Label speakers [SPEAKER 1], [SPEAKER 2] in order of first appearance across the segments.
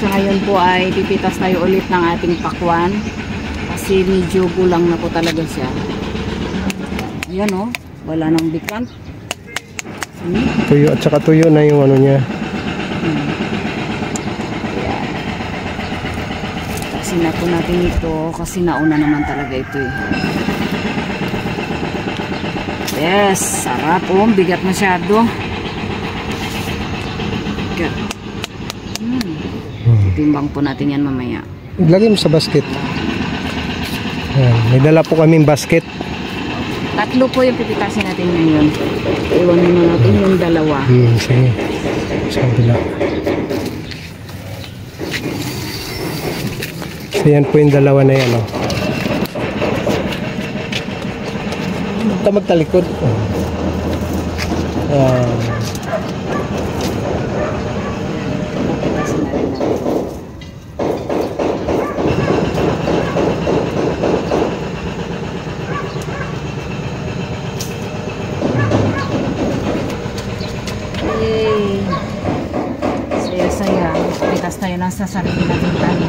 [SPEAKER 1] Sa ngayon po ay pipitas tayo ulit ng ating pakwan. Kasi medyo gulang na po talaga siya. Ayan o, wala nang bikant.
[SPEAKER 2] Tuyo at saka tuyo na yung ano niya.
[SPEAKER 1] Kasi na po natin ito kasi nauna naman talaga ito eh. Yes, sarap oh, bigat masyado. Bigat. Timbang po natin yan mamaya.
[SPEAKER 2] Ilagay mo sa basket. Ayan, may dala po kaming basket.
[SPEAKER 1] Tatlo po yung pipitasin natin ngayon. Iwan muna natin yung dalawa.
[SPEAKER 2] Sige. Sa kabila. So yan po yung dalawa na yan. Ito magtalikod.
[SPEAKER 1] Saya-saya. Pitas tayo lang sa sarili natin tayo.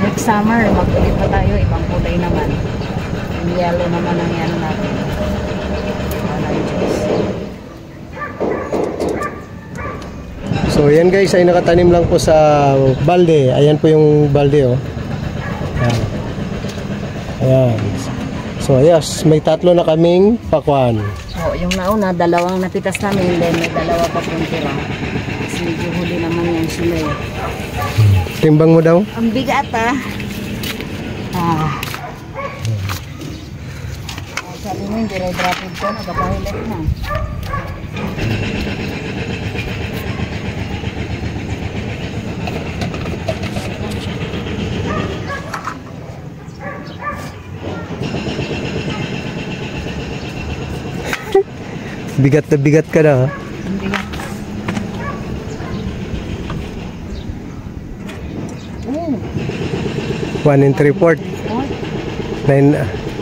[SPEAKER 1] Next summer, mag-ulit pa tayo. Ibang kulay naman. Yung yellow naman ang yan natin.
[SPEAKER 2] So yan guys ay nakatanim lang po sa balde. Ayan po yung balde oh. Ayan. Ayan. So yes, may tatlo na kaming pakwan.
[SPEAKER 1] So yung nauna, dalawang napitas namin. Then may dalawa pa pong tira. Kasi medyo huli naman yan sila eh.
[SPEAKER 2] Timbang mo daw?
[SPEAKER 1] Ang bigat ah. Sabi mo hindi rin rapid ko. Nagpapahilit na.
[SPEAKER 2] Bigat na bigat ka na ha?
[SPEAKER 1] Bigat.
[SPEAKER 2] 1 3/4.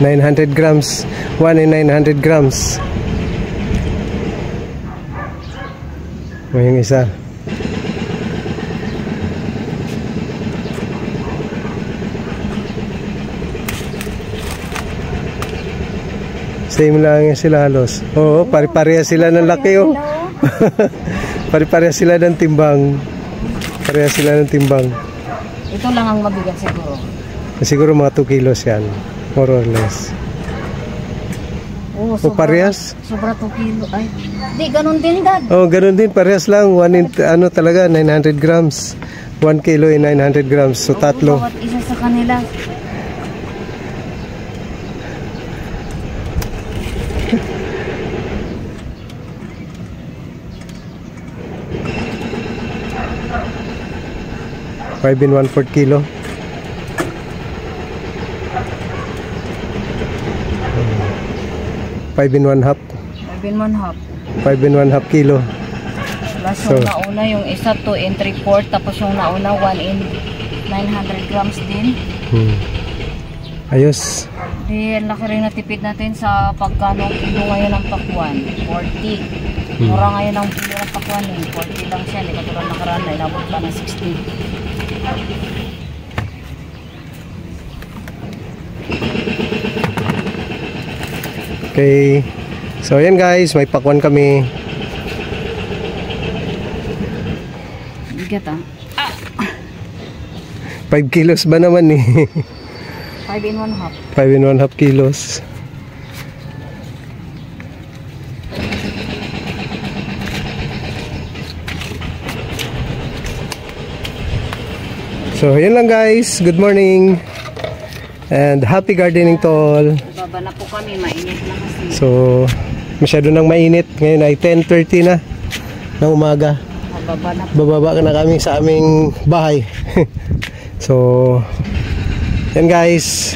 [SPEAKER 2] 900 grams. 1 in 900 grams. Yung isa. Same lang yung sila halos. Oo, pare-pareha sila ng laki oh. Pare-pareha sila ng timbang. Pareha sila ng timbang.
[SPEAKER 1] Ito lang ang mabigat siguro.
[SPEAKER 2] Siguro mga 2 kilos yan. More or less.
[SPEAKER 1] Oh,
[SPEAKER 2] o parehas?
[SPEAKER 1] Sobra 2 kilo. Ay, di, ganun din dad.
[SPEAKER 2] Oh, ganun din. Parehas lang. Ano talaga, 900 grams. 1 kilo in 900 grams. So, tatlo.
[SPEAKER 1] Bawat isa sa kanila.
[SPEAKER 2] Five in 1/4 kilo. 5 in 1/2.
[SPEAKER 1] 5 in 1/2.
[SPEAKER 2] 5 in 1/2 kilo.
[SPEAKER 1] Plus so, yung nauna yung isa 2 in 3/4. Tapos yung nauna 1 in 900 grams din.
[SPEAKER 2] Ayos.
[SPEAKER 1] Di, laki rin natipid natin sa pagkano kilo ngayon ng pakwan. 40. Mura ngayon ang kilo ng pakwan eh. 40 lang siya. Hindi katulad nakaraan na inabot pa ng 60.
[SPEAKER 2] Okay. So ayan guys, may pakwan kami.
[SPEAKER 1] Bigat ah.
[SPEAKER 2] 5 kilos ba naman eh?
[SPEAKER 1] 5 in 1/2.
[SPEAKER 2] 5 in 1/2 kilos. So ayan lang guys, good morning and happy gardening to all.
[SPEAKER 1] Baba na po kami, mainit na kasi.
[SPEAKER 2] So masyado nang mainit, ngayon ay 10:30 na ng umaga. Bababa na kami sa aming bahay. So yan guys,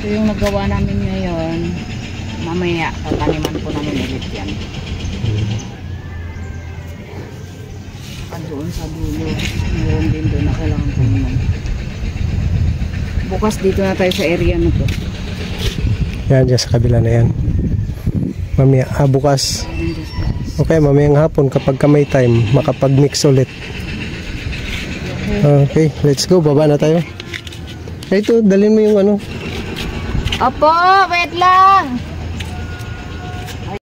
[SPEAKER 1] ito yung nagawa namin ngayon. Mamaya tataniman po namin ulit yan. Doon sa dulo, meron din doon na kailangan taniman. Bukas dito na tayo sa area na to.
[SPEAKER 2] Yan, dyan sa kabila na yan. Mamaya, bukas. Okay, mamayang hapon kapag may time, makapag-mix ulit. Okay, let's go. Baba na tayo. Ito, dalhin mo yung ano.
[SPEAKER 1] Opo, wait lang.